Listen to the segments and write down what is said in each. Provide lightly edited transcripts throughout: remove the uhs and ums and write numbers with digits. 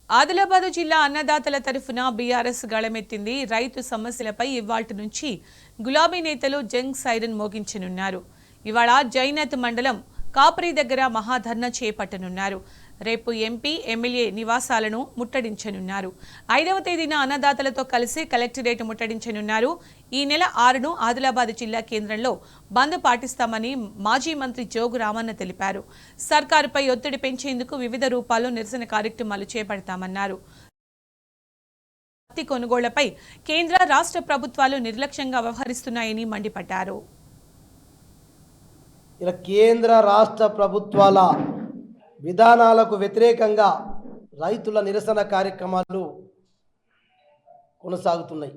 ఆదిలాబాద్ జిల్లా అన్నదాతల తరఫున బీఆర్ఎస్ గళమెత్తింది. రైతు సమస్యలపై ఇవాల్టి నుంచి గులాబీ నేతలు జంగ్ సైరన్ మోగించనున్నారు. ఇవాళ జైనత్ మండలం కాపరి దగ్గర మహాధర్నా చేపట్టనున్నారు. రేపు ఎంపీ ఎమ్మెల్యే నివాసాలను ముట్టడించనున్నారు. 5వ తేదీన అన్నదాతలతో కలిసి కలెక్టరేట్ ముట్టడించనున్నారు. ఈ నెల 6ను ఆదిలాబాద్ జిల్లా కేంద్రంలో బంద్ పాటిస్తామని మాజీ మంత్రి జోగు రామన్న తెలిపారు. సర్కారుపై ఒత్తిడి పెంచేందుకు వివిధ రూపాల్లో నిరసన కార్యక్రమాలు చేపడతామన్నారు. పత్తి కొనుగోళ్లపై కేంద్ర రాష్ట్ర ప్రభుత్వాలు నిర్లక్ష్యంగా వ్యవహరిస్తున్నాయని మండిపడ్డారు. ఇలా కేంద్ర రాష్ట్ర ప్రభుత్వాల విధానాలకు వ్యతిరేకంగా రైతుల నిరసన కార్యక్రమాలు కొనసాగుతున్నాయి.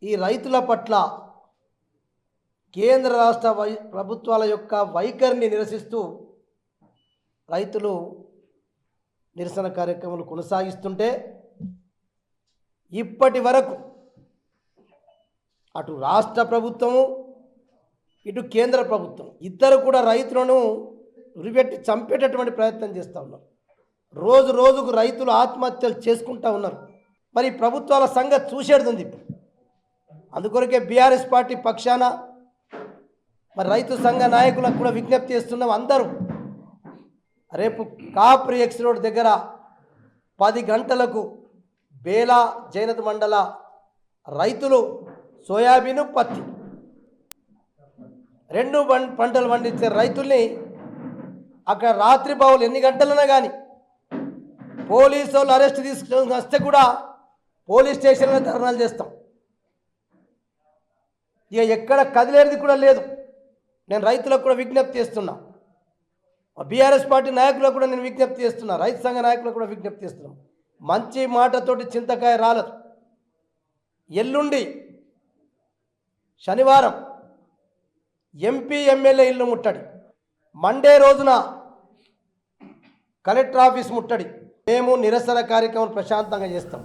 ఈ రైతుల పట్ల కేంద్ర రాష్ట్ర ప్రభుత్వాల యొక్క వైఖరిని నిరసిస్తూ రైతులు నిరసన కార్యక్రమాలు కొనసాగిస్తుంటే ఇప్పటి వరకు అటు రాష్ట్ర ప్రభుత్వము ఇటు కేంద్ర ప్రభుత్వం ఇద్దరు కూడా రైతులను ఉరిపెట్టి చంపేటటువంటి ప్రయత్నం చేస్తూ ఉన్నారు. రోజు రోజుకు రైతులు ఆత్మహత్యలు చేసుకుంటూ ఉన్నారు. మరి ప్రభుత్వాల సంగతి చూసేడుతుంది. అందుకొరకే బీఆర్ఎస్ పార్టీ పక్షాన మరి రైతు సంఘ నాయకులకు కూడా విజ్ఞప్తి చేస్తున్నాం. అందరూ రేపు కాప్రి ఎక్స్ రోడ్ దగ్గర 10 గంటలకు బేలా జైనత్ మండల రైతులు సోయాబీను పత్తి 2 పంటలు పండించే రైతుల్ని అక్కడ రాత్రి బావులు ఎన్ని గంటలైనా కానీ పోలీసు వాళ్ళు అరెస్ట్ తీసుకొని వస్తే కూడా పోలీస్ స్టేషన్లో ధర్నాలు చేస్తాం. ఇక ఎక్కడ కదిలేది కూడా లేదు. నేను రైతులకు కూడా విజ్ఞప్తి చేస్తున్నా, బీఆర్ఎస్ పార్టీ నాయకులకు కూడా నేను విజ్ఞప్తి చేస్తున్నా, రైతు సంఘ నాయకులకు కూడా విజ్ఞప్తి చేస్తున్నాం. మంచి మాటతోటి చింతకాయ రాలదు. ఎల్లుండి శనివారం ఎంపీ ఎమ్మెల్యే ఇల్లు ముట్టడి, మండే రోజున కలెక్టర్ ఆఫీస్ ముట్టడి. మేము నిరసన కార్యక్రమం ప్రశాంతంగా చేస్తాం.